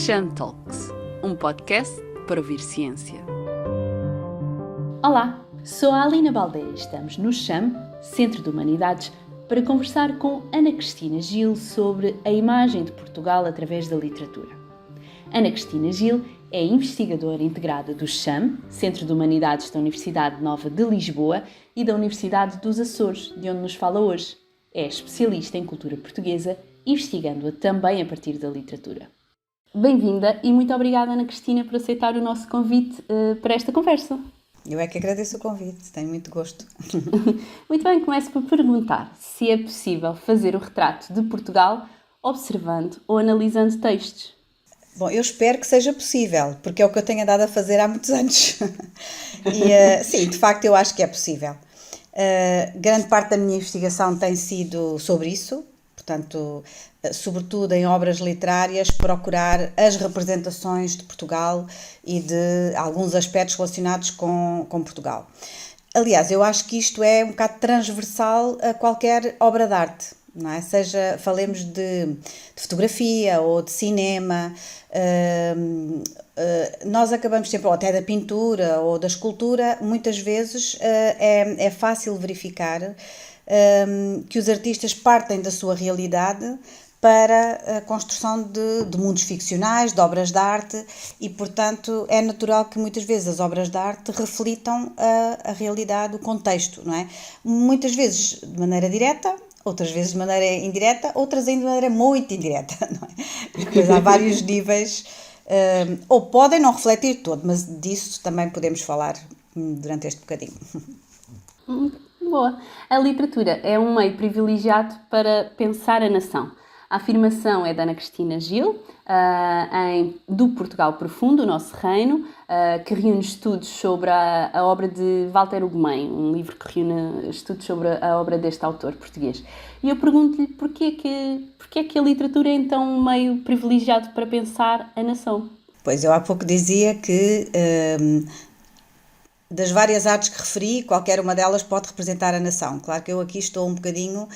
Cham Talks, um podcast para ouvir ciência. Olá, sou a Alina Baldé e estamos no Cham, Centro de Humanidades, para conversar com Ana Cristina Gil sobre a imagem de Portugal através da literatura. Ana Cristina Gil é investigadora integrada do Cham, Centro de Humanidades da Universidade Nova de Lisboa e da Universidade dos Açores, de onde nos fala hoje. É especialista em cultura portuguesa, investigando-a também a partir da literatura. Bem-vinda e muito obrigada, Ana Cristina, por aceitar o nosso convite para esta conversa. Eu é que agradeço o convite, tenho muito gosto. Muito bem, começo por perguntar se é possível fazer o retrato de Portugal observando ou analisando textos. Bom, eu espero que seja possível, porque é o que eu tenho andado a fazer há muitos anos. E sim, de facto eu acho que é possível. Grande parte da minha investigação tem sido sobre isso, portanto, sobretudo em obras literárias, procurar as representações de Portugal e de alguns aspectos relacionados com Portugal. Aliás, eu acho que isto é um bocado transversal a qualquer obra de arte, não é? Seja, falemos de fotografia ou de cinema, nós acabamos sempre, ou até da pintura ou da escultura, muitas vezes é fácil verificar que os artistas partem da sua realidade para a construção de mundos ficcionais, de obras de arte e, portanto, é natural que muitas vezes as obras de arte reflitam a realidade, o contexto, não é? Muitas vezes de maneira direta, outras vezes de maneira indireta, outras ainda de maneira muito indireta, não é? Depois há vários níveis, ou podem não refletir todo, mas disso também podemos falar durante este bocadinho. Boa. A literatura é um meio privilegiado para pensar a nação. A afirmação é da Ana Cristina Gil, do Portugal Profundo, o nosso reino, que reúne estudos sobre a obra de Walter Ugumem, um livro que reúne estudos sobre a obra deste autor português. E eu pergunto-lhe porquê que a literatura é então um meio privilegiado para pensar a nação? Pois, eu há pouco dizia que das várias artes que referi, qualquer uma delas pode representar a nação. Claro que eu aqui estou um bocadinho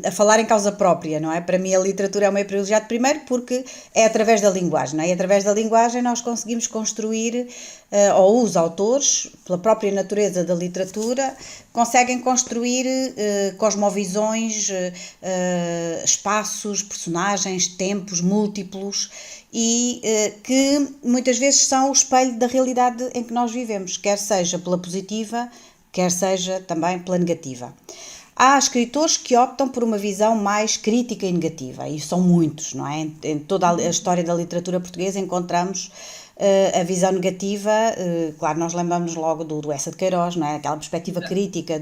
a falar em causa própria, não é? Para mim a literatura é um meio privilegiado, primeiro porque é através da linguagem, não é? E através da linguagem nós conseguimos construir, ou os autores, pela própria natureza da literatura, conseguem construir cosmovisões, espaços, personagens, tempos múltiplos e que muitas vezes são o espelho da realidade em que nós vivemos, quer seja pela positiva, quer seja também pela negativa. Há escritores que optam por uma visão mais crítica e negativa, e são muitos, não é? Em toda a história da literatura portuguesa encontramos a visão negativa, claro, nós lembramos logo do Eça de Queiroz, não é? Aquela perspectiva crítica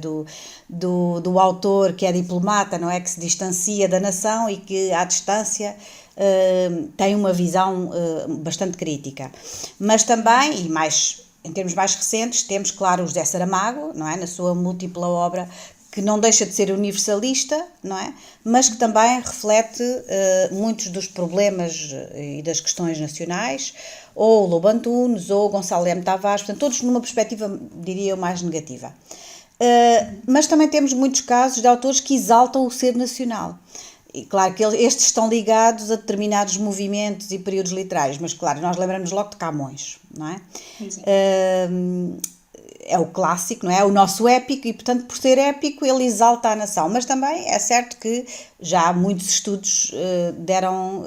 do autor que é diplomata, não é? Que se distancia da nação e que, à distância, tem uma visão bastante crítica. Mas também, e mais, em termos mais recentes, temos, claro, o José Saramago, não é? Na sua múltipla obra, que não deixa de ser universalista, não é? Mas que também reflete muitos dos problemas e das questões nacionais, ou o Lobo Antunes, ou o Gonçalo M. Tavares, portanto, todos numa perspectiva, diria eu, mais negativa. Mas também temos muitos casos de autores que exaltam o ser nacional. E claro que estes estão ligados a determinados movimentos e períodos literários, mas claro, nós lembramos logo de Camões, não é? É o clássico, não é? É o nosso épico e, portanto, por ser épico, ele exalta a nação. Mas também é certo que já há muitos estudos deram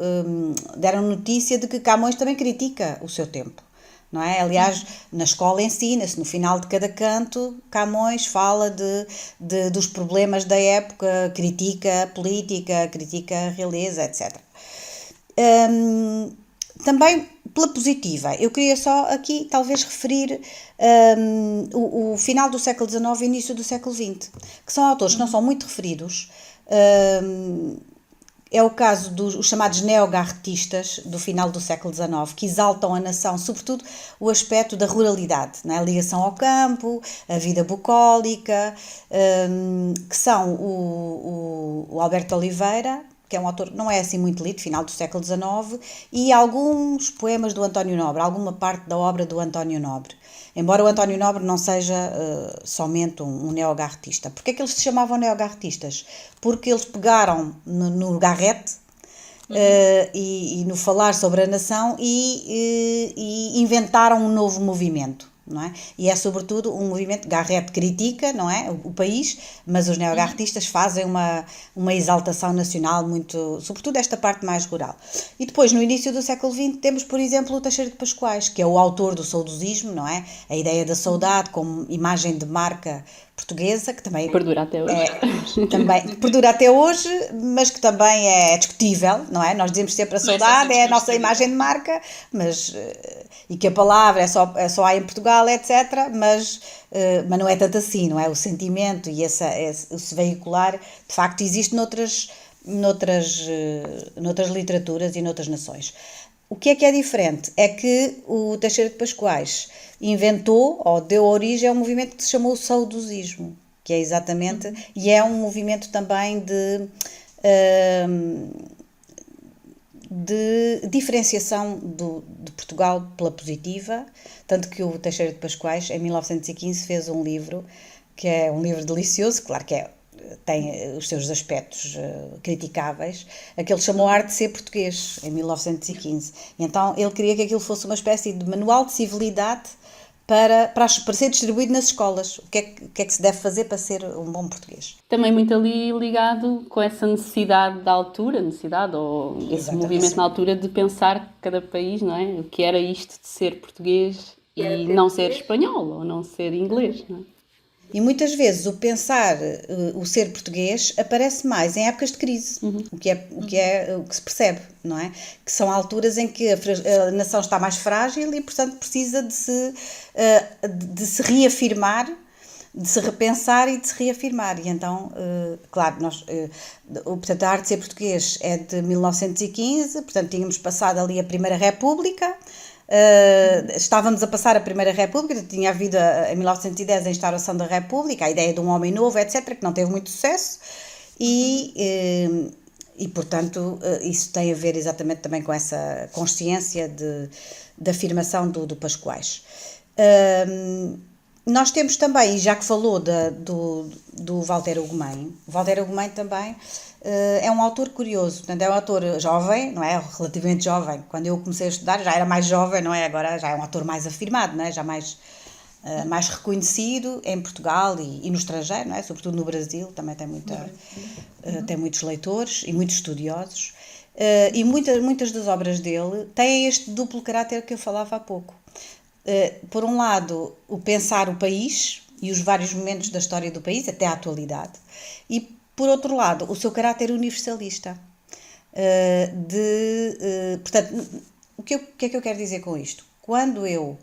notícia de que Camões também critica o seu tempo, não é? Aliás, na escola ensina-se, no final de cada canto, Camões fala dos problemas da época, critica a política, critica a realeza, etc. Também pela positiva, eu queria só aqui talvez referir o final do século XIX e início do século XX, que são autores que não são muito referidos. É o caso dos chamados neogarretistas do final do século XIX, que exaltam a nação, sobretudo o aspecto da ruralidade, não é? A ligação ao campo, a vida bucólica, que são o Alberto Oliveira, que é um autor que não é assim muito lido, final do século XIX, e alguns poemas do António Nobre, alguma parte da obra do António Nobre. Embora o António Nobre não seja somente um neogarretista. Porquê é que eles se chamavam neogarretistas? Porque eles pegaram no garrete e no falar sobre a nação e inventaram um novo movimento. Não é? E é sobretudo um movimento. Garrett critica, não é, o país, mas os neogarretistas fazem uma exaltação nacional muito, sobretudo esta parte mais rural. E depois, no início do século XX, temos, por exemplo, o Teixeira de Pascoais, que é o autor do saudosismo, não é? A ideia da saudade como imagem de marca portuguesa, que também Perdura até hoje. também perdura até hoje, mas que também é discutível, não é? Nós dizemos sempre a saudade é a nossa imagem de marca, mas e que a palavra é só há em Portugal, etc. Mas não é tanto assim, não é? O sentimento e esse veicular, de facto, existe noutras literaturas e noutras nações. O que é diferente? É que o Teixeira de Pascoais inventou ou deu origem a um movimento que se chamou o saudosismo, que é exatamente, e é um movimento também de diferenciação de Portugal pela positiva, tanto que o Teixeira de Pascoais, em 1915, fez um livro, que é um livro delicioso, claro que tem os seus aspectos criticáveis, aquele chamou Arte de Ser Português, em 1915. E então ele queria que aquilo fosse uma espécie de manual de civilidade para ser distribuído nas escolas. O que é que se deve fazer para ser um bom português? Também muito ali ligado com essa necessidade da altura, ou esse movimento na altura de pensar cada país, não é? O que era isto de ser português e não ser espanhol ou não ser inglês, não é? E muitas vezes o ser português aparece mais em épocas de crise, o que se percebe, não é? Que são alturas em que a nação está mais frágil e, portanto, precisa de se reafirmar, de se repensar e de se reafirmar. E então, claro, portanto, a Arte de Ser Português é de 1915, portanto, tínhamos passado ali a Primeira República. Estávamos a passar a Primeira República, tinha havido em 1910 a instauração da República, a ideia de um homem novo, etc., que não teve muito sucesso e portanto isso tem a ver exatamente também com essa consciência de afirmação do Pascoais. Nós temos também, já que falou do Walter Ugumem, o Walter Ugumem também é um autor curioso, portanto é um autor jovem, não é? Relativamente jovem. Quando eu comecei a estudar já era mais jovem, não é? Agora já é um autor mais afirmado, não é? Já mais reconhecido em Portugal e no estrangeiro, não é? Sobretudo no Brasil, também tem muitos leitores e muitos estudiosos. E muitas das obras dele têm este duplo caráter que eu falava há pouco. Por um lado, o pensar o país e os vários momentos da história do país, até à atualidade, e por outro lado, o seu caráter universalista. Portanto, o que é que eu quero dizer com isto? Quando eu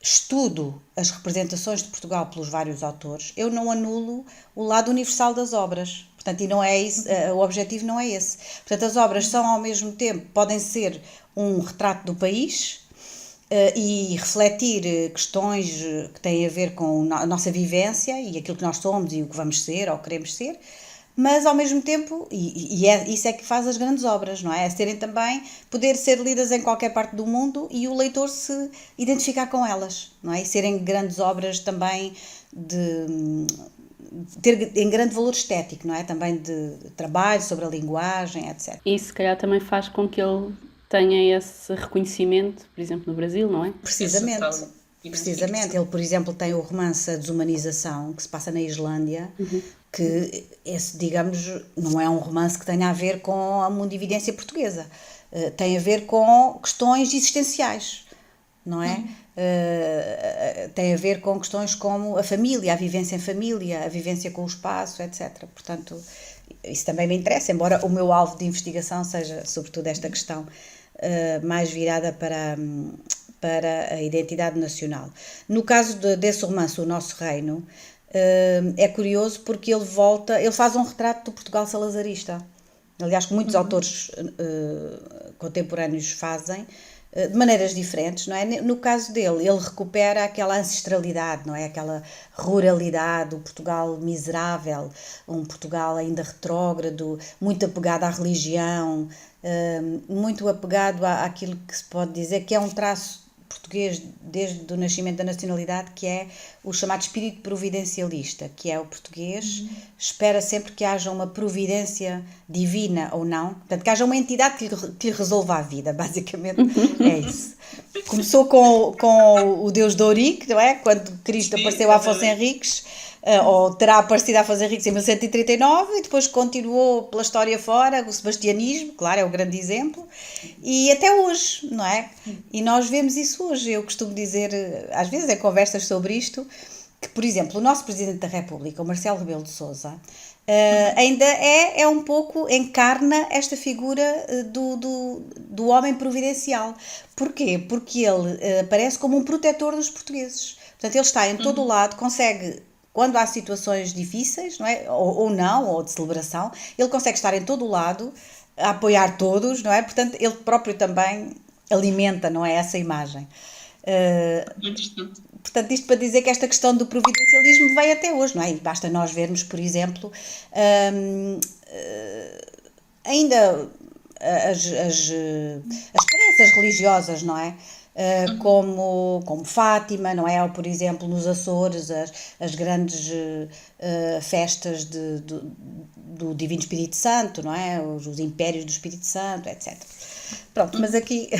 estudo as representações de Portugal pelos vários autores, eu não anulo o lado universal das obras. Portanto, e não é isso, o objetivo não é esse. Portanto, as obras são ao mesmo tempo, podem ser um retrato do país e refletir questões que têm a ver com a nossa vivência e aquilo que nós somos e o que vamos ser ou queremos ser, mas ao mesmo tempo, isso é que faz as grandes obras, não é? Serem também, poder ser lidas em qualquer parte do mundo e o leitor se identificar com elas, não é? E serem grandes obras também ter em grande valor estético, não é? Também de trabalho sobre a linguagem, etc. E isso, se calhar, também faz com que ele tenha esse reconhecimento, por exemplo, no Brasil, não é? Precisamente. Ele, por exemplo, tem o romance A Desumanização, que se passa na Islândia, que esse, digamos, não é um romance que tenha a ver com a mundividência portuguesa. Tem a ver com questões existenciais, não é? Tem a ver com questões como a família, a vivência em família, a vivência com o espaço, etc. Portanto, isso também me interessa, embora o meu alvo de investigação seja, sobretudo, esta questão mais virada para a identidade nacional. No caso desse romance, O Nosso Reino, é curioso porque ele faz um retrato do Portugal salazarista. Aliás, que muitos autores contemporâneos fazem, de maneiras diferentes, não é? No caso dele, ele recupera aquela ancestralidade, não é? Aquela ruralidade, o Portugal miserável, um Portugal ainda retrógrado, muito apegado à religião, muito apegado àquilo que se pode dizer que é um traço português desde o nascimento da nacionalidade, que é o chamado espírito providencialista, que é o português espera sempre que haja uma providência divina ou não, portanto que haja uma entidade que lhe resolva a vida, basicamente é isso. Começou com o Deus de Ourique, não é? Quando Cristo apareceu a Afonso Henriques, ou terá aparecido a Afonso Henriques em 1139, e depois continuou pela história fora, o sebastianismo, claro, é o grande exemplo, e até hoje, não é? E nós vemos isso hoje. Eu costumo dizer, às vezes em conversas sobre isto, que, por exemplo, o nosso Presidente da República, o Marcelo Rebelo de Sousa, ainda é um pouco, encarna esta figura do homem providencial. Porquê? Porque ele aparece como um protetor dos portugueses. Portanto, ele está em todo o lado, consegue, quando há situações difíceis, não é? Ou não, ou de celebração, ele consegue estar em todo o lado, a apoiar todos, não é? Portanto, ele próprio também alimenta, não é, essa imagem. Portanto, isto para dizer que esta questão do providencialismo veio até hoje, não é? E basta nós vermos, por exemplo, ainda as crenças religiosas, não é? Como Fátima, não é? Ou, por exemplo, nos Açores, as grandes festas do Divino Espírito Santo, não é? Os impérios do Espírito Santo, etc. Pronto, mas aqui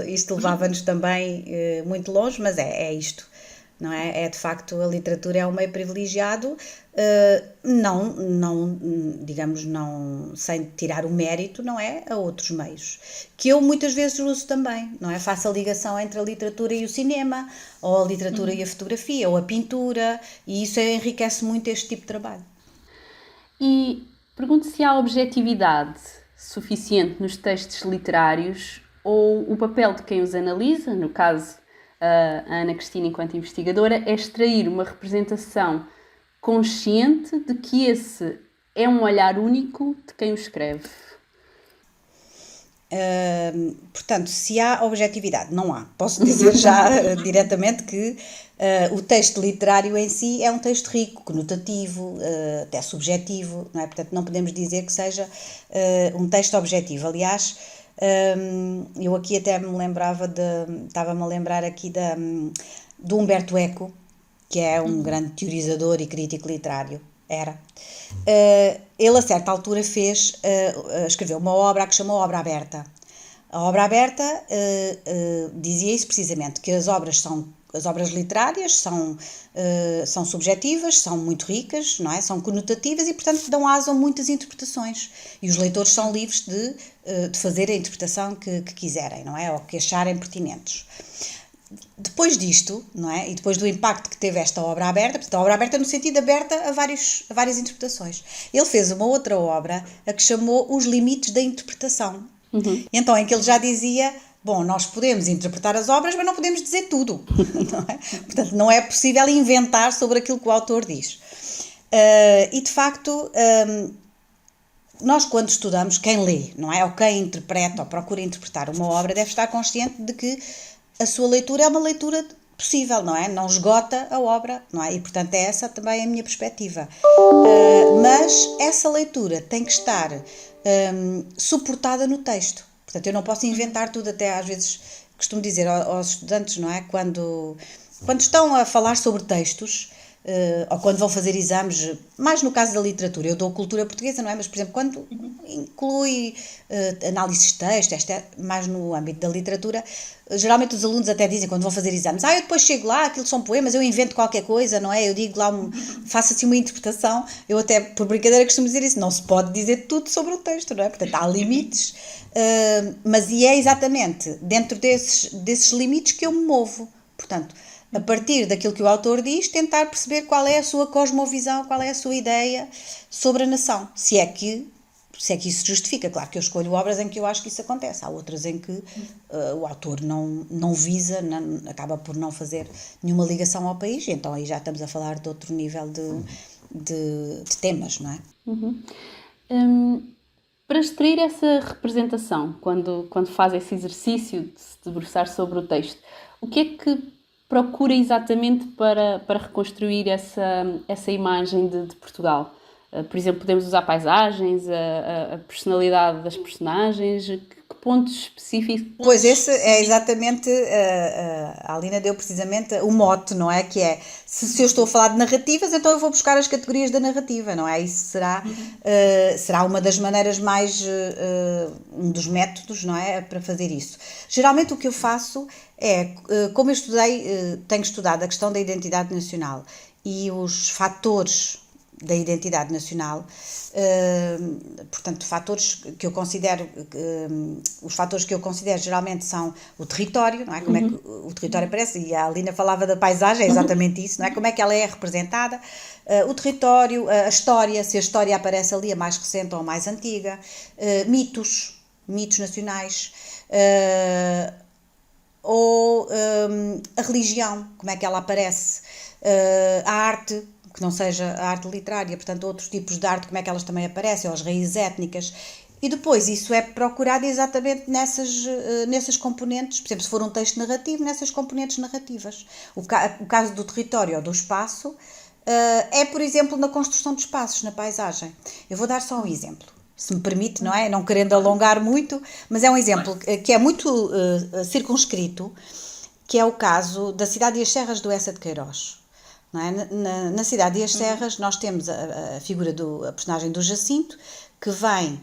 isto levava-nos também muito longe, mas é isto, não é? É de facto, a literatura é um meio privilegiado, digamos, não, sem tirar o mérito, não é? A outros meios, que eu muitas vezes uso também, não é? Faço a ligação entre a literatura e o cinema, ou a literatura e a fotografia, ou a pintura, e isso enriquece muito este tipo de trabalho. E pergunto se há objetividade suficiente nos textos literários ou o papel de quem os analisa, no caso a Ana Cristina enquanto investigadora, é extrair uma representação consciente de que esse é um olhar único de quem o escreve. Portanto, se há objetividade, não há. Posso dizer já diretamente que o texto literário em si é um texto rico, conotativo, até subjetivo, não é? Portanto, não podemos dizer que seja um texto objetivo. Aliás, eu aqui até me lembrava estava-me a lembrar aqui do Humberto Eco, que é um grande teorizador e crítico literário. Ele a certa altura escreveu uma obra que chamou Obra Aberta. A Obra Aberta dizia isso precisamente, que as obras literárias são subjetivas, são muito ricas, não é? São conotativas e, portanto, dão asa a muitas interpretações. E os leitores são livres de fazer a interpretação que quiserem, não é? Ou que acharem pertinentes. Depois disto, não é? E depois do impacto que teve esta obra aberta, portanto, a obra aberta no sentido aberta a várias interpretações, ele fez uma outra obra a que chamou Os Limites da Interpretação. Então, em que ele já dizia, bom, nós podemos interpretar as obras, mas não podemos dizer tudo, não é? Portanto, não é possível inventar sobre aquilo que o autor diz. E, de facto, nós quando estudamos, quem lê, não é? Ou quem interpreta ou procura interpretar uma obra deve estar consciente de que a sua leitura é uma leitura possível, não é? Não esgota a obra, não é? E, portanto, é essa também a minha perspectiva. Mas essa leitura tem que estar suportada no texto. Portanto, eu não posso inventar tudo, até às vezes costumo dizer aos estudantes, não é? Quando estão a falar sobre textos, ou quando vão fazer exames, mais no caso da literatura, eu dou cultura portuguesa, não é? Mas, por exemplo, quando inclui análises de texto, mais no âmbito da literatura, geralmente os alunos até dizem, quando vão fazer exames, eu depois chego lá, aquilo são poemas, eu invento qualquer coisa, não é? Eu digo lá, faço assim uma interpretação, eu até, por brincadeira, costumo dizer isso, não se pode dizer tudo sobre o texto, não é? Portanto, há limites, mas é exatamente dentro desses limites que eu me movo. Portanto, a partir daquilo que o autor diz, tentar perceber qual é a sua cosmovisão, qual é a sua ideia sobre a nação. Se é que isso justifica. Claro que eu escolho obras em que eu acho que isso acontece. Há outras em que o autor não visa, acaba por não fazer nenhuma ligação ao país. Então aí já estamos a falar de outro nível de temas, não é? Para extrair essa representação, quando faz esse exercício de se debruçar sobre o texto, o que é que procura exatamente para reconstruir essa imagem de Portugal? Por exemplo, podemos usar paisagens, a personalidade das personagens, que pontos específicos? Pois, esse é exatamente, a Alina deu precisamente o mote, não é? Que é, se eu estou a falar de narrativas, então eu vou buscar as categorias da narrativa, não é? Isso será uma das maneiras mais, um dos métodos, não é? Para fazer isso. Geralmente o que eu faço é, como eu tenho estudado a questão da identidade nacional e os fatores da identidade nacional, portanto, os fatores que eu considero geralmente são o território, não é? Como é que o território aparece, e a Alina falava da paisagem, é exatamente isso, não é? Como é que ela é representada, o território, a história, se a história aparece ali, a mais recente ou a mais antiga, mitos nacionais, ou a religião, como é que ela aparece, a arte, que não seja a arte literária, portanto outros tipos de arte, como é que elas também aparecem, ou as raízes étnicas, e depois isso é procurado exatamente nessas componentes, por exemplo, se for um texto narrativo, nessas componentes narrativas. O caso do território ou do espaço é, por exemplo, na construção de espaços, na paisagem. Eu vou dar só um exemplo, se me permite, não é? Não querendo alongar muito, mas é um exemplo que é muito circunscrito, que é o caso da Cidade e as Serras do Eça de Queiroz. Não é? Na Cidade e as Serras nós temos a figura a personagem do Jacinto, que vem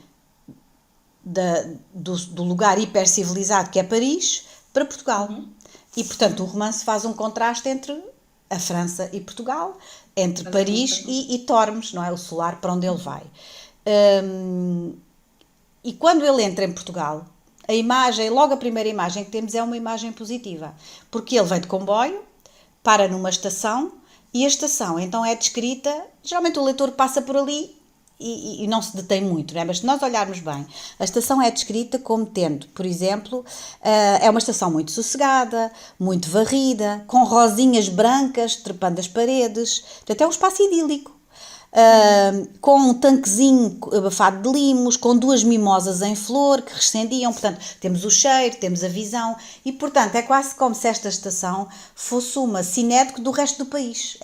do lugar hipercivilizado que é Paris para Portugal. E, portanto, o romance faz um contraste entre a França e Portugal, entre Paris e Tormes, não é? O solar para onde ele vai. E quando ele entra em Portugal, logo a primeira imagem que temos é uma imagem positiva, porque ele vem de comboio, para numa estação, e a estação então é descrita, geralmente o leitor passa por ali e não se detém muito, não é? Mas se nós olharmos bem, a estação é descrita como tendo, por exemplo, é uma estação muito sossegada, muito varrida, com rosinhas brancas trepando as paredes, portanto é um espaço idílico. Com um tanquezinho abafado de limos, com 2 mimosas em flor que rescendiam, portanto temos o cheiro, temos a visão e portanto é quase como se esta estação fosse uma cinética do resto do país.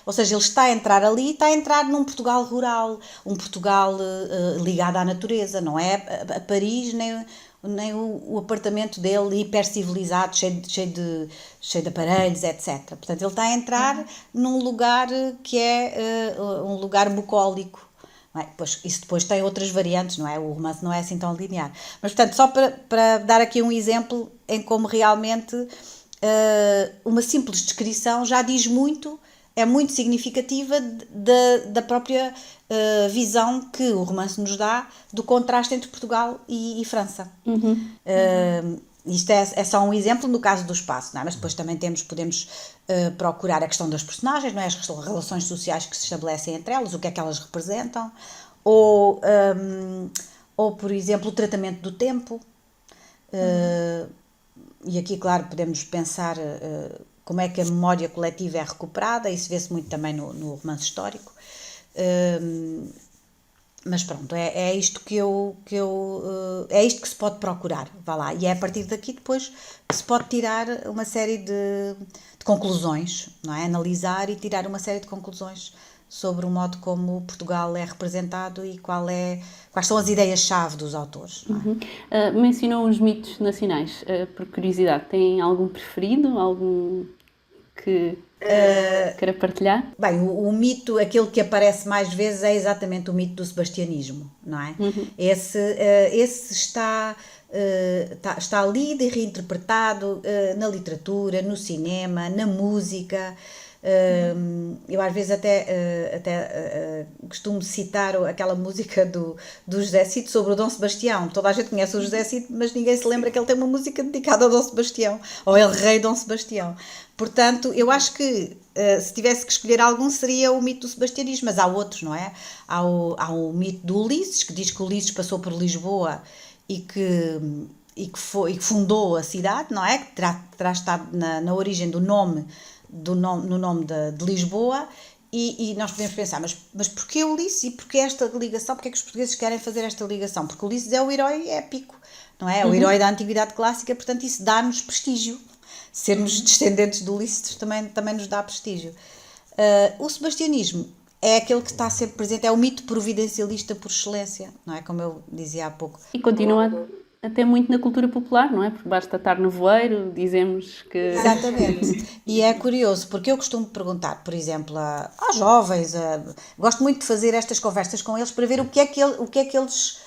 Ou seja, ele está a entrar ali, está a entrar num Portugal rural, um Portugal ligado à natureza, não é a Paris nem o apartamento dele hipercivilizado, cheio de aparelhos, etc. Portanto, ele está a entrar num lugar que é um lugar bucólico. Não é? Isso depois tem outras variantes, não é? O romance não é assim tão linear. Mas, portanto, só para dar aqui um exemplo em como realmente uma simples descrição já diz muito, é muito significativa da própria visão que o romance nos dá do contraste entre Portugal e França. Isto é só um exemplo no caso do espaço, não é? Mas depois também podemos procurar a questão das personagens, não é? As relações sociais que se estabelecem entre elas, o que é que elas representam, ou por exemplo, o tratamento do tempo. E aqui, claro, podemos pensar como é que a memória coletiva é recuperada, isso vê-se muito também no romance histórico. Mas pronto, é isto é isto que se pode procurar, vá lá, e é a partir daqui depois que se pode tirar uma série de conclusões, não é? Analisar e tirar uma série de conclusões sobre o modo como Portugal é representado e quais são as ideias-chave dos autores. Não é? Mencionou os mitos nacionais, por curiosidade, tem algum preferido, algum que queira partilhar? Bem, o mito, aquele que aparece mais vezes é exatamente o mito do sebastianismo, não é? Esse está lido e reinterpretado na literatura, no cinema, na música. Eu às vezes até costumo citar aquela música do José Cid sobre o Dom Sebastião. Toda a gente conhece o José Cid, mas ninguém se lembra que ele tem uma música dedicada ao Dom Sebastião, ao El Rei Dom Sebastião. Portanto, eu acho que se tivesse que escolher algum seria o mito do sebastianismo, mas há outros, não é? Há o mito do Ulisses, que diz que Ulisses passou por Lisboa e que fundou a cidade, não é? Que terá estado na origem no nome de Lisboa, e nós podemos pensar, mas porquê Ulisses e porquê esta ligação? Porquê que os portugueses querem fazer esta ligação? Porque Ulisses é o herói épico, não é? O herói da antiguidade clássica, portanto isso dá-nos prestígio. Sermos descendentes de Ulisses também nos dá prestígio. O sebastianismo é aquele que está sempre presente, é o mito providencialista por excelência, não é? Como eu dizia há pouco. E continua até muito na cultura popular, não é? Porque basta estar no voeiro, dizemos que... Exatamente. E é curioso, porque eu costumo perguntar, por exemplo, aos jovens, gosto muito de fazer estas conversas com eles para ver o que é que eles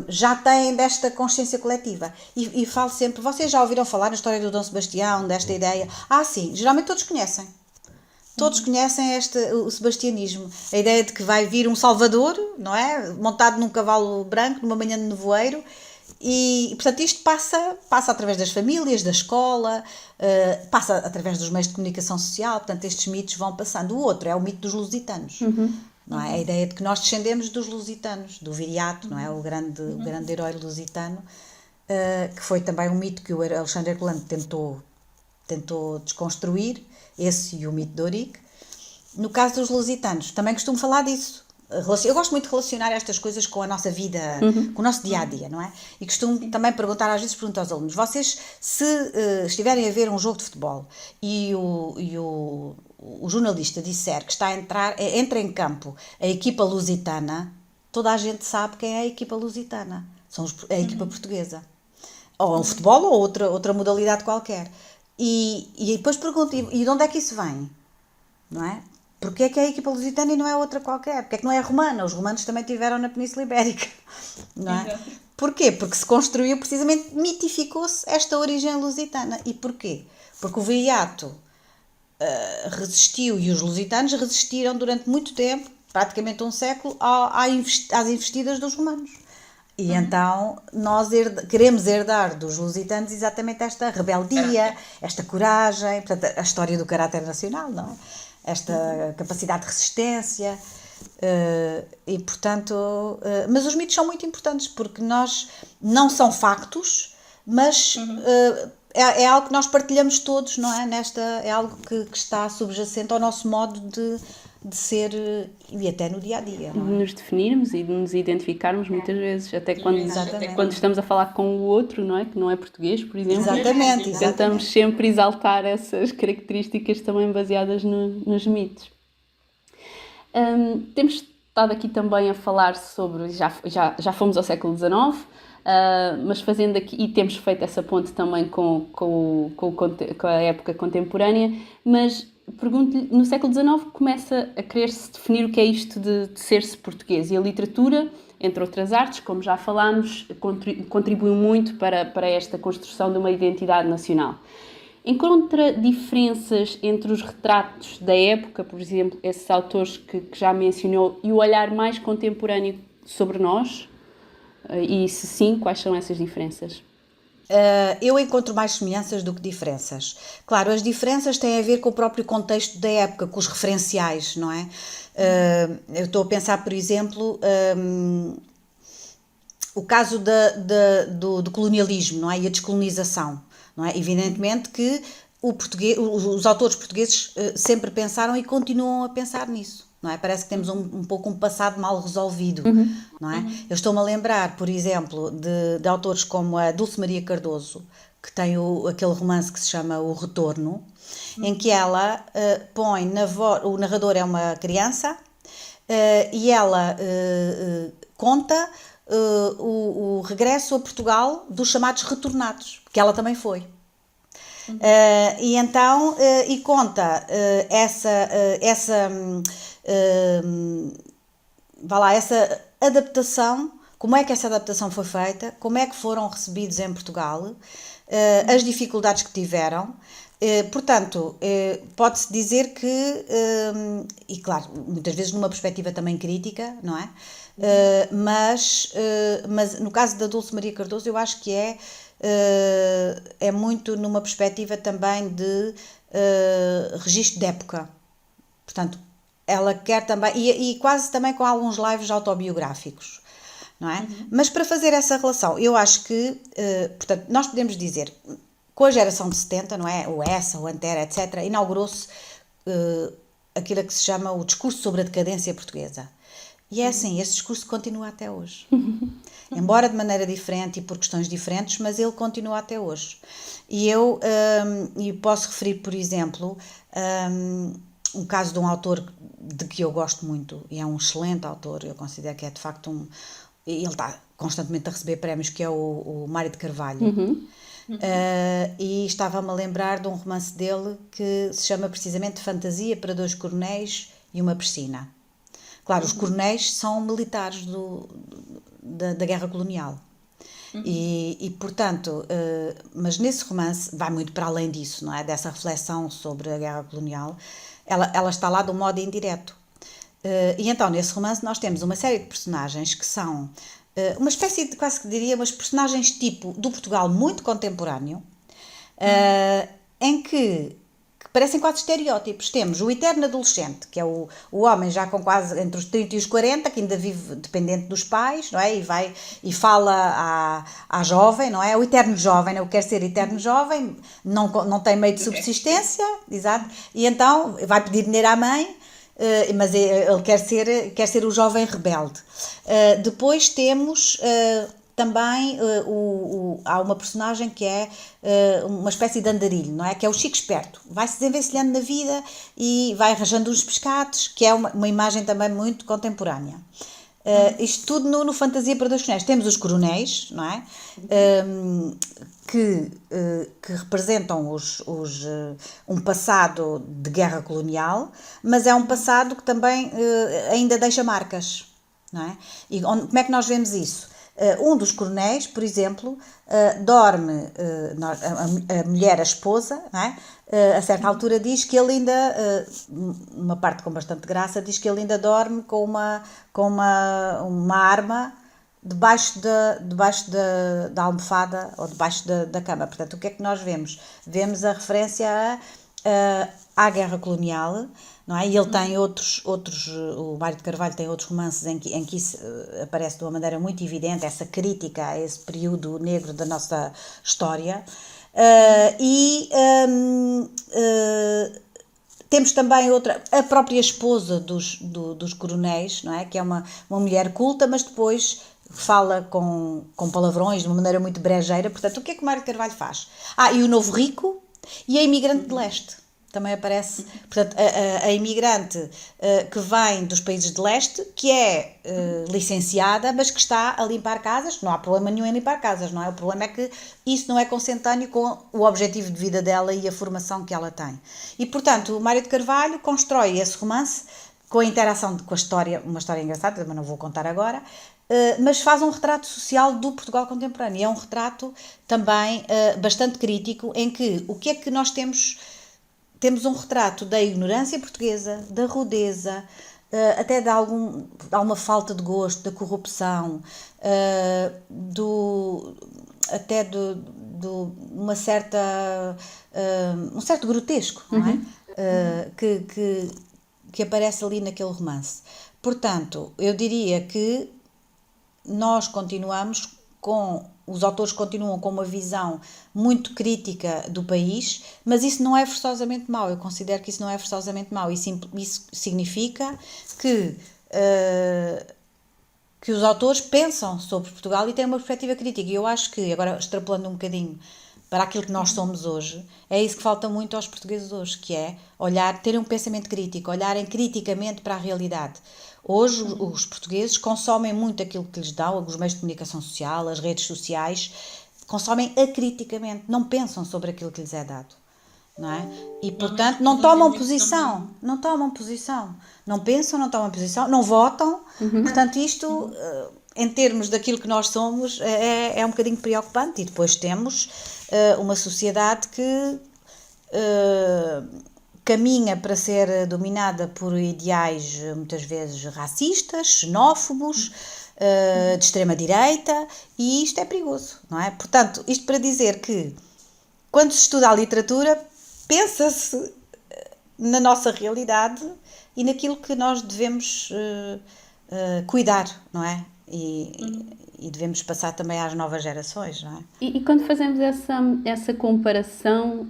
já têm desta consciência coletiva. E falo sempre, vocês já ouviram falar na história do Dom Sebastião, desta ideia? Sim, geralmente todos conhecem. Todos conhecem o sebastianismo, a ideia de que vai vir um Salvador, não é? Montado num cavalo branco, numa manhã de nevoeiro, e portanto isto passa através das famílias, da escola, passa através dos meios de comunicação social, portanto estes mitos vão passando. O outro é o mito dos lusitanos, não é? A ideia de que nós descendemos dos lusitanos, do Viriato, não é? O grande herói lusitano, que foi também um mito que o Alexandre Herculano tentou desconstruir, esse e o mito de Eurico. No caso dos lusitanos, também costumo falar disso. Eu gosto muito de relacionar estas coisas com a nossa vida, com o nosso dia-a-dia, não é? E costumo também perguntar, às vezes pergunto aos alunos, vocês se estiverem a ver um jogo de futebol e o jornalista disser que entra em campo a equipa lusitana, toda a gente sabe quem é a equipa lusitana. É a equipa portuguesa. Ou o futebol ou outra modalidade qualquer. E depois pergunto, e de onde é que isso vem? Não é? Porque é que é a equipa lusitana e não é outra qualquer? Porque é que não é romana? Os romanos também tiveram na Península Ibérica. Não é? Porquê? Porque se construiu, precisamente, mitificou-se esta origem lusitana. E porquê? Porque o Viriato resistiu e os lusitanos resistiram durante muito tempo, praticamente um século, às investidas dos romanos. E então nós queremos herdar dos lusitanos exatamente esta rebeldia, esta coragem, portanto, a história do caráter nacional, não é? Esta capacidade de resistência, e portanto, mas os mitos são muito importantes porque não são factos, mas é algo que nós partilhamos todos, não é? É algo que está subjacente ao nosso modo de ser e até no dia-a-dia. De nos definirmos e de nos identificarmos muitas vezes, até quando estamos a falar com o outro, não é? Que não é português, por exemplo. Exatamente. Tentamos sempre exaltar essas características também baseadas nos mitos. Temos estado aqui também a falar sobre, já fomos ao século XIX, mas fazendo aqui, e temos feito essa ponte também com a época contemporânea, mas pergunto-lhe, no século XIX começa a querer-se definir o que é isto de ser-se português, e a literatura, entre outras artes, como já falámos, contribuiu muito para esta construção de uma identidade nacional. Encontra diferenças entre os retratos da época, por exemplo, esses autores que já mencionou, e o olhar mais contemporâneo sobre nós? E se sim, quais são essas diferenças? Eu encontro mais semelhanças do que diferenças. Claro, as diferenças têm a ver com o próprio contexto da época, com os referenciais, não é? Eu estou a pensar, por exemplo, o caso do colonialismo, não é? E a descolonização, não é? Evidentemente que os autores portugueses sempre pensaram e continuam a pensar nisso. Não é? Parece que temos um pouco um passado mal resolvido, não é? Eu estou-me a lembrar, por exemplo, de autores como a Dulce Maria Cardoso, que tem aquele romance que se chama O Retorno, em que ela põe o narrador é uma criança, e ela conta o regresso a Portugal dos chamados retornados, que ela também foi. E então, e conta essa adaptação, como é que essa adaptação foi feita, como é que foram recebidos em Portugal, as dificuldades que tiveram. Portanto, pode-se dizer que, e claro, muitas vezes numa perspectiva também crítica, não é? Mas no caso da Dulce Maria Cardoso, eu acho que é muito numa perspectiva também de registro de época. Portanto, ela quer também, e quase também com alguns lives autobiográficos, não é? Mas para fazer essa relação, eu acho que, portanto, nós podemos dizer, com a geração de 70, não é? O Essa, o Antero, etc., inaugurou-se aquilo que se chama o discurso sobre a decadência portuguesa. E é assim, esse discurso continua até hoje. Embora de maneira diferente e por questões diferentes, mas ele continua até hoje. E eu posso referir, por exemplo, um caso de um autor de que eu gosto muito, e é um excelente autor, eu considero que é de facto ele está constantemente a receber prémios, que é o Mário de Carvalho. E estava-me a lembrar de um romance dele que se chama precisamente Fantasia para dois coronéis e uma piscina. Claro, os coronéis são militares da guerra colonial. Portanto, mas nesse romance vai muito para além disso, não é? Dessa reflexão sobre a guerra colonial, ela está lá de um modo indireto. E então, nesse romance, nós temos uma série de personagens que são uma espécie de, quase que diria, umas personagens tipo do Portugal muito contemporâneo, em que parecem quase estereótipos. Temos o eterno adolescente, que é o homem já com quase entre os 30 e os 40, que ainda vive dependente dos pais, não é? E fala à jovem, não é? O eterno jovem, não quer ser eterno jovem, não tem meio de subsistência, exato, e então vai pedir dinheiro à mãe, mas ele quer ser o jovem rebelde. Depois temos também há uma personagem que é uma espécie de andarilho, não é? Que é o Chico Esperto. Vai-se desenvencilhando na vida e vai arranjando uns pescados, que é uma imagem também muito contemporânea. Isto tudo no Fantasia para dois coronéis. Temos os coronéis, não é? Que representam um passado de guerra colonial, mas é um passado que também ainda deixa marcas, não é? E como é que nós vemos isso? Um dos coronéis, por exemplo, dorme, a mulher, a esposa, não é? A certa altura diz que ele ainda, uma parte com bastante graça, diz que ele ainda dorme com uma arma debaixo da almofada ou debaixo da cama. Portanto, o que é que nós vemos? Vemos a referência à guerra colonial, não é? E ele tem outros, o Mário de Carvalho tem outros romances em que isso aparece de uma maneira muito evidente, essa crítica a esse período negro da nossa história. Temos também a própria esposa dos coronéis, não é? Que é uma mulher culta, mas depois fala com palavrões de uma maneira muito brejeira. Portanto, o que é que o Mário de Carvalho faz? E o novo rico e a imigrante de leste. Também aparece, portanto, a imigrante que vem dos países de leste, que é licenciada, mas que está a limpar casas. Não há problema nenhum em limpar casas, não é? O problema é que isso não é consentâneo com o objetivo de vida dela e a formação que ela tem. E, portanto, o Mário de Carvalho constrói esse romance com a interação com a história, uma história engraçada, também não vou contar agora, mas faz um retrato social do Portugal contemporâneo. E é um retrato também bastante crítico, em que o que é que nós temos... Temos um retrato da ignorância portuguesa, da rudeza, até de alguma falta de gosto, da corrupção, até de uma certa, um certo grotesco, não é? Que aparece ali naquele romance. Portanto, eu diria que os autores continuam com uma visão muito crítica do país, mas isso não é forçosamente mau. Eu considero que isso não é forçosamente mau. Isso significa que os autores pensam sobre Portugal e têm uma perspectiva crítica. E eu acho que, agora extrapolando um bocadinho para aquilo que nós somos hoje, é isso que falta muito aos portugueses hoje, que é terem um pensamento crítico, olharem criticamente para a realidade. Hoje os portugueses consomem muito aquilo que lhes dão, os meios de comunicação social, as redes sociais, consomem acriticamente, não pensam sobre aquilo que lhes é dado, não é? E, portanto, não tomam posição, não pensam, não tomam posição, não votam. Portanto, isto, em termos daquilo que nós somos, é um bocadinho preocupante. E depois temos uma sociedade que caminha para ser dominada por ideais muitas vezes racistas, xenófobos, de extrema-direita, e isto é perigoso, não é? Portanto, isto para dizer que, quando se estuda a literatura, pensa-se na nossa realidade e naquilo que nós devemos cuidar, não é? E devemos passar também às novas gerações, não é? E quando fazemos essa comparação,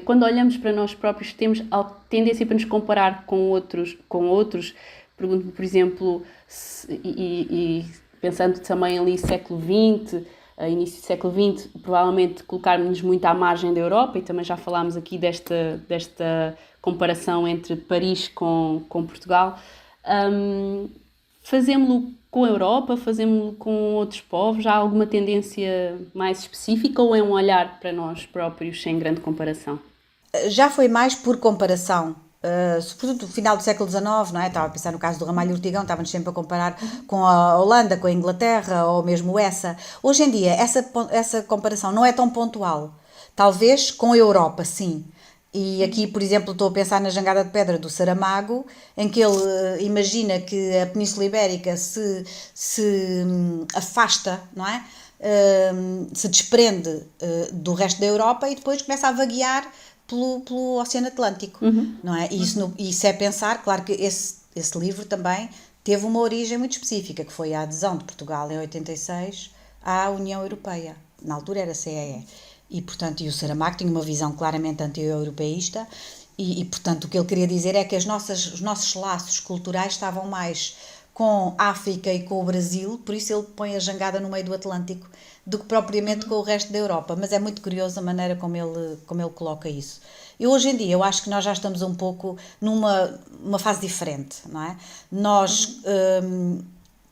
quando olhamos para nós próprios, temos a tendência para nos comparar com outros. Pergunto-me, por exemplo, pensando também ali século XX, início do século XX, provavelmente colocarmos-nos muito à margem da Europa, e também já falámos aqui desta comparação entre Paris com Portugal. fazemos-lo com a Europa, fazemos-lo com outros povos? Há alguma tendência mais específica ou é um olhar para nós próprios sem grande comparação? Já foi mais por comparação, sobretudo no final do século XIX, não é? Estava a pensar no caso do Ramalho Ortigão, estávamos sempre a comparar com a Holanda, com a Inglaterra ou mesmo essa. Hoje em dia essa comparação não é tão pontual, talvez com a Europa, sim. E aqui, por exemplo, estou a pensar na Jangada de Pedra do Saramago, em que ele imagina que a Península Ibérica se afasta, não é? Se desprende do resto da Europa e depois começa a vaguear pelo Oceano Atlântico, não é? E isso é pensar, claro que esse livro também teve uma origem muito específica, que foi a adesão de Portugal em 86 à União Europeia, na altura era a CEE. E, portanto, o Saramago tinha uma visão claramente anti-europeísta e, portanto, o que ele queria dizer é que os nossos laços culturais estavam mais com a África e com o Brasil, por isso ele põe a jangada no meio do Atlântico, do que propriamente com o resto da Europa. Mas é muito curioso a maneira como ele coloca isso. E hoje em dia eu acho que nós já estamos um pouco numa fase diferente, não é? Nós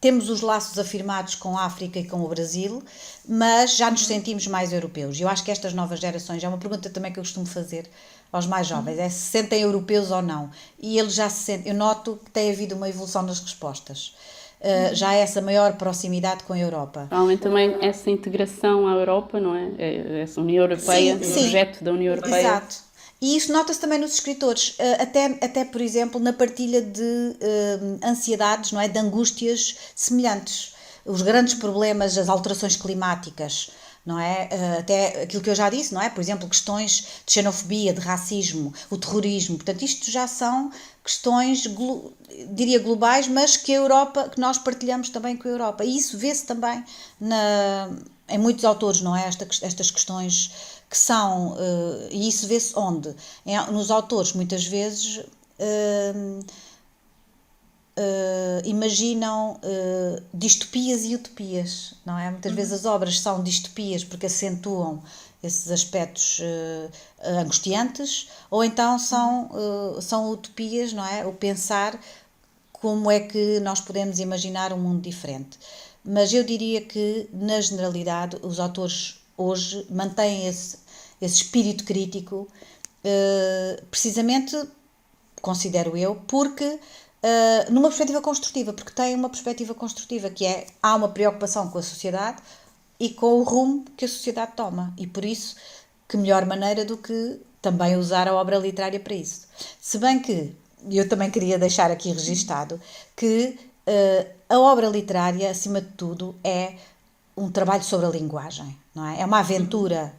temos os laços afirmados com a África e com o Brasil, mas já nos sentimos mais europeus. Eu acho que estas novas gerações, é uma pergunta também que eu costumo fazer aos mais jovens, é se sentem europeus ou não. E eles já se sentem, eu noto que tem havido uma evolução nas respostas. Já há essa maior proximidade com a Europa. Provavelmente também essa integração à Europa, não é? Essa União Europeia, o projeto da União Europeia. Exato. E isso nota-se também nos escritores, até por exemplo, na partilha de ansiedades, não é? De angústias semelhantes. Os grandes problemas, as alterações climáticas, não é? Até aquilo que eu já disse, não é? Por exemplo, questões de xenofobia, de racismo, o terrorismo. Portanto, isto já são questões, diria, globais, mas que nós partilhamos também com a Europa. E isso vê-se também em muitos autores, não é? Estas questões que são, e isso vê-se onde? Nos autores, muitas vezes, imaginam distopias e utopias, não é? Muitas vezes as obras são distopias porque acentuam esses aspectos angustiantes, ou então são utopias, não é? O pensar como é que nós podemos imaginar um mundo diferente. Mas eu diria que, na generalidade, os autores hoje mantém esse espírito crítico, precisamente, considero eu, porque numa perspectiva construtiva, porque tem uma perspectiva construtiva, que é, há uma preocupação com a sociedade e com o rumo que a sociedade toma, e por isso, que melhor maneira do que também usar a obra literária para isso. Se bem que, eu também queria deixar aqui registado, que a obra literária, acima de tudo, é um trabalho sobre a linguagem, não é? É uma aventura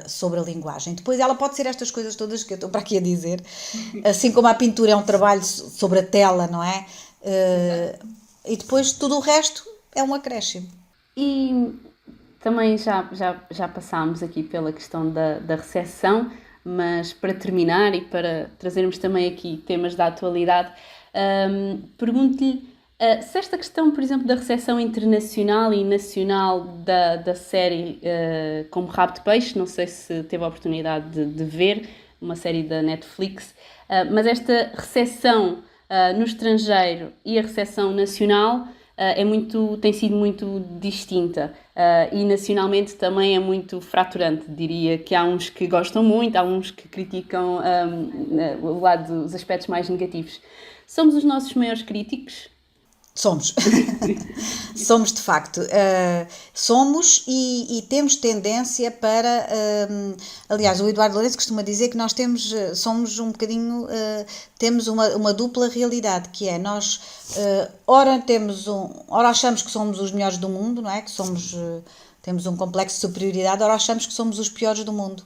sobre a linguagem. Depois ela pode ser estas coisas todas que eu estou para aqui a dizer, assim como a pintura é um trabalho sobre a tela, não é? E depois tudo o resto é um acréscimo. E também já passámos aqui pela questão da recepção, mas para terminar e para trazermos também aqui temas da atualidade, pergunto-lhe se esta questão, por exemplo, da recepção internacional e nacional da série Como Rabo de Peixe, não sei se teve a oportunidade de ver, uma série da Netflix, mas esta recepção no estrangeiro e a recepção nacional tem sido muito distinta, e nacionalmente também é muito fraturante. Diria que há uns que gostam muito, há uns que criticam o lado dos aspectos mais negativos. Somos os nossos maiores críticos? Somos. Somos de facto. Somos e temos tendência para... aliás, o Eduardo Lourenço costuma dizer que nós somos um bocadinho... temos uma dupla realidade, que é nós... ora achamos que somos os melhores do mundo, não é? Que temos um complexo de superioridade, ora achamos que somos os piores do mundo.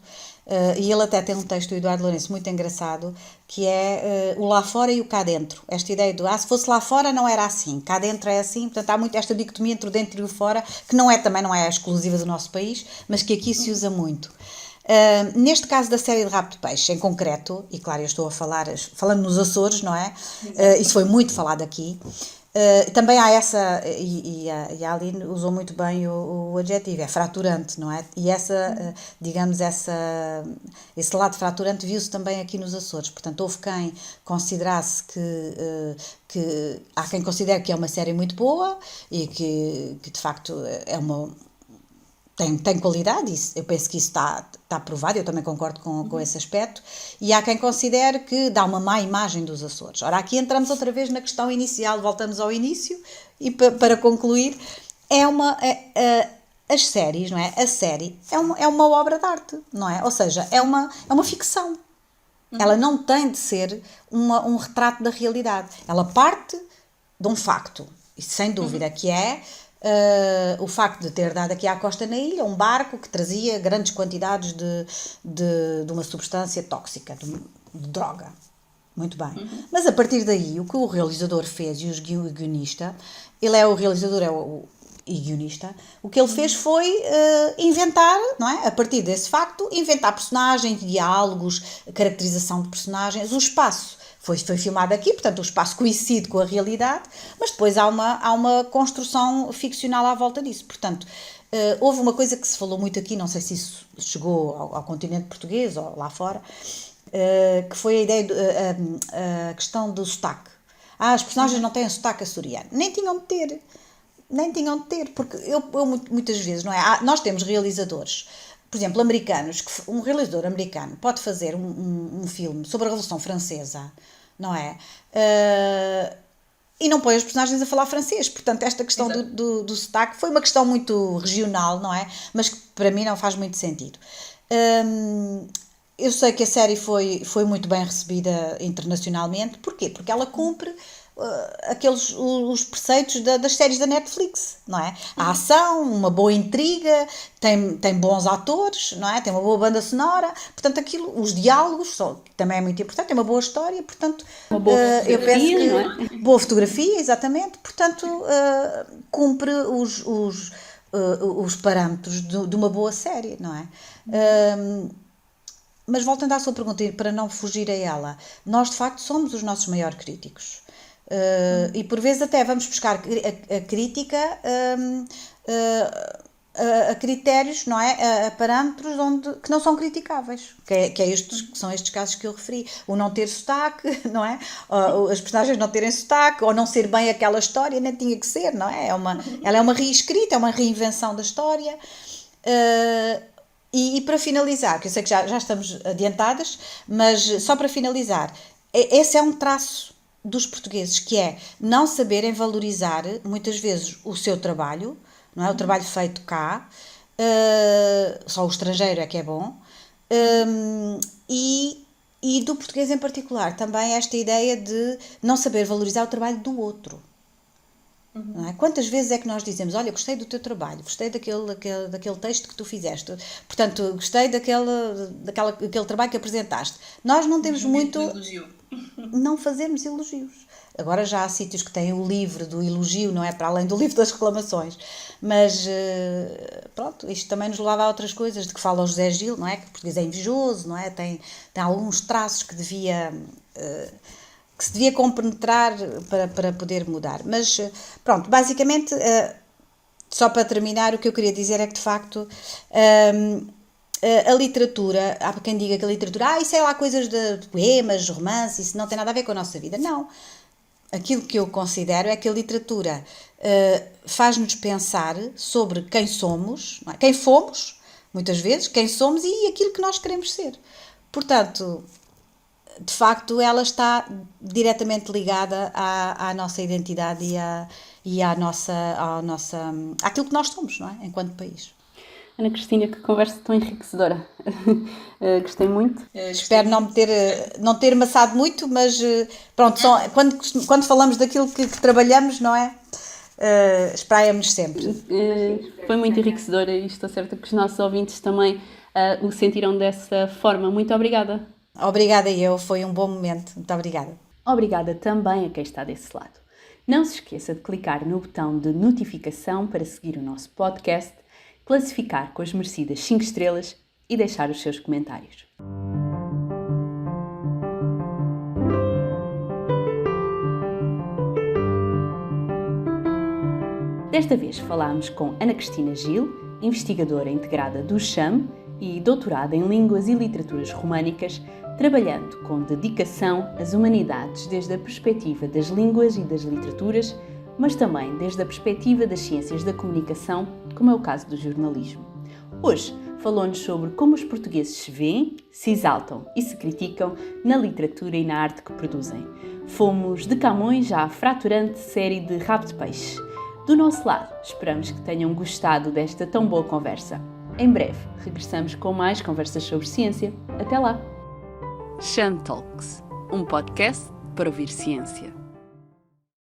E ele até tem um texto do Eduardo Lourenço muito engraçado, que é o lá fora e o cá dentro. Esta ideia do se fosse lá fora não era assim, cá dentro é assim. Portanto, há muito esta dicotomia entre o dentro e o fora, que também não é exclusiva do nosso país, mas que aqui se usa muito. Neste caso da série de Rabo de Peixe, em concreto, e claro, eu estou falando nos Açores, não é? Isso foi muito falado aqui. Também há essa, e a Aline usou muito bem o adjetivo, é fraturante, não é? E digamos, esse lado fraturante viu-se também aqui nos Açores. Portanto, houve quem considerasse que há quem considere que é uma série muito boa e que de facto tem qualidade, eu penso que isso está provado, eu também concordo com esse aspecto, e há quem considere que dá uma má imagem dos Açores. Ora, aqui entramos outra vez na questão inicial, voltamos ao início, e para concluir, as séries, não é? A série é uma obra de arte, não é? Ou seja, é uma ficção. Ela não tem de ser um retrato da realidade. Ela parte de um facto, e sem dúvida, que é o facto de ter dado aqui à costa na ilha um barco que trazia grandes quantidades de uma substância tóxica, de droga. Muito bem. Mas a partir daí, o que o realizador fez e o guionista, ele é o realizador, e guionista, o que ele fez foi inventar, não é? A partir desse facto, inventar personagens, diálogos, caracterização de personagens, o espaço. Foi filmado aqui, portanto o espaço coincide com a realidade, mas depois há uma construção ficcional à volta disso. Portanto, houve uma coisa que se falou muito aqui, não sei se isso chegou ao continente português ou lá fora, que foi a ideia, a questão do sotaque. As personagens não têm sotaque açoriano. Nem tinham de ter, porque eu muitas vezes, não é? Nós temos realizadores, por exemplo, americanos, que um realizador americano pode fazer um filme sobre a Revolução Francesa, não é? E não põe os personagens a falar francês. Portanto, esta questão do sotaque foi uma questão muito regional, não é? Mas que para mim não faz muito sentido. Eu sei que a série foi muito bem recebida internacionalmente. Porquê? Porque ela cumpre os preceitos das séries da Netflix, não é? A ação, uma boa intriga, tem bons atores, não é? Tem uma boa banda sonora, portanto os diálogos também é muito importante, tem uma boa história, portanto uma boa fotografia, eu penso que não é? Boa fotografia, exatamente, portanto cumpre os parâmetros de uma boa série, não é? Mas voltando à sua pergunta, para não fugir a ela, nós de facto somos os nossos maiores críticos. E por vezes até vamos buscar a crítica a critérios, não é? A parâmetros que não são criticáveis, que são estes casos que eu referi. O não ter sotaque, não é? As personagens não terem sotaque, ou não ser bem aquela história, nem tinha que ser, não é? Ela é uma reescrita, é uma reinvenção da história. E para finalizar, que eu sei que já estamos adiantadas, mas só para finalizar, esse é um traço dos portugueses, que é não saberem valorizar muitas vezes o seu trabalho, não é? O trabalho feito cá, só o estrangeiro é que é bom, e do português em particular também esta ideia de não saber valorizar o trabalho do outro. Não é? Quantas vezes é que nós dizemos, olha, gostei do teu trabalho, gostei daquele texto que tu fizeste, portanto, gostei daquele trabalho que apresentaste. Nós não temos muito... Não fazermos elogios. Agora já há sítios que têm o livro do elogio, não é? Para além do livro das reclamações. Mas, pronto, isto também nos leva a outras coisas, de que fala o José Gil, não é? Que o português é invejoso, não é? Tem alguns traços que se devia compenetrar para poder mudar. Mas, pronto, basicamente, só para terminar, o que eu queria dizer é que, de facto, a literatura, há quem diga que a literatura, isso é lá coisas de poemas, romances, isso não tem nada a ver com a nossa vida. Não. Aquilo que eu considero é que a literatura faz-nos pensar sobre quem somos, não é? Quem fomos, muitas vezes, quem somos e aquilo que nós queremos ser. Portanto, de facto, ela está diretamente ligada à nossa identidade e àquilo que nós somos, não é? Enquanto país. Ana Cristina, que conversa tão enriquecedora. Gostei muito. Espero não ter amassado muito, mas pronto, quando falamos daquilo que trabalhamos, não é? Espraiamos sempre. Foi muito enriquecedora e estou certa que os nossos ouvintes também o sentiram dessa forma. Muito obrigada. Obrigada foi um bom momento. Muito obrigada. Obrigada também a quem está desse lado. Não se esqueça de clicar no botão de notificação para seguir o nosso podcast, classificar com as merecidas 5 estrelas e deixar os seus comentários. Desta vez falámos com Ana Cristina Gil, investigadora integrada do CHAM e doutorada em Línguas e Literaturas Românicas, trabalhando com dedicação as humanidades desde a perspectiva das línguas e das literaturas, mas também desde a perspectiva das ciências da comunicação, como é o caso do jornalismo. Hoje falou-nos sobre como os portugueses se veem, se exaltam e se criticam na literatura e na arte que produzem. Fomos de Camões à fraturante série de Rabo de Peixe. Do nosso lado, esperamos que tenham gostado desta tão boa conversa. Em breve, regressamos com mais conversas sobre ciência. Até lá! CHAM Talks, um podcast para ouvir ciência.